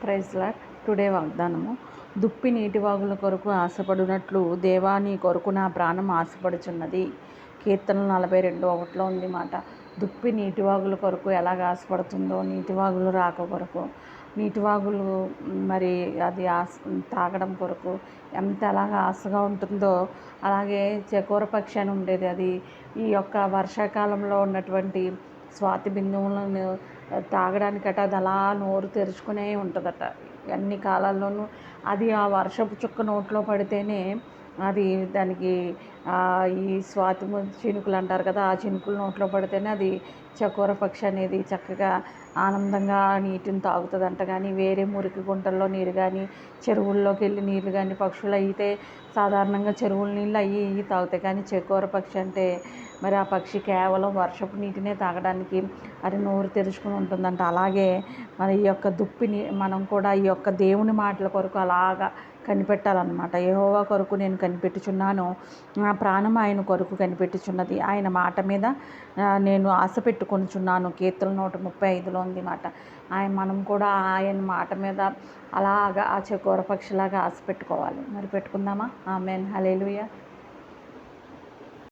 Praise lord. Today వాగ్దానము. దుప్పి నీటివాగుల కొరకు ఆశపడినట్లు దేవా నీ కొరకు నా ప్రాణం ఆశపడుచున్నది. కీర్తనలు 42:1 ఉంది మాట. దుప్పి నీటివాగుల కొరకు ఎలాగ ఆశపడుతుందో, నీటివాగులు రాక కొరకు, నీటివాగులు మరి అది తాగడం కొరకు ఎలాగ ఆశగా ఉంటుందో, అలాగే చకోర పక్షి అని ఉండేది. అది ఈ యొక్క వర్షాకాలంలో ఉన్నటువంటి స్వాతి బిందువులను తాగడానికట అది అలా నోరు తెరుచుకునే ఉంటుందట. అన్ని కాలాల్లోనూ అది ఆ వర్షపు చుక్క నోట్లో పడితేనే అది దానికి ఈ స్వాతి చినుకులు అంటారు కదా, ఆ చినుకులు నోట్లో పడితేనే అది చకోర పక్షి అనేది చక్కగా ఆనందంగా నీటిని తాగుతుందంట. కానీ వేరే మురికి గుంటల్లో నీరు కానీ, చెరువుల్లోకి వెళ్ళి నీళ్ళు కానీ, పక్షులు అయితే సాధారణంగా చెరువుల నీళ్ళు అవి తాగుతాయి. కానీ చకోర పక్షి అంటే మరి ఆ పక్షి కేవలం వర్షపు నీటినే తాగడానికి అది నోరు తెరుచుకుని ఉంటుందంట. అలాగే మరి ఈ యొక్క దుప్పిని మనం కూడా ఈ యొక్క దేవుని మాటల కొరకు అలాగా కనిపెట్టాలన్నమాట. యెహోవా కొరకు నేను కనిపెట్టుచున్నాను, నా ప్రాణం ఆయన కొరకు కనిపెట్టుచున్నది, ఆయన మాట మీద నేను ఆశ పెట్టుకొనుచున్నాను. కీర్తనలు 135 ఉంది మాట. మనం కూడా ఆయన మాట మీద అలాగా ఆ చకోర పక్షిలాగా ఆశ పెట్టుకోవాలి. మరి పెట్టుకుందామా? ఆమేన్. హల్లెలూయా.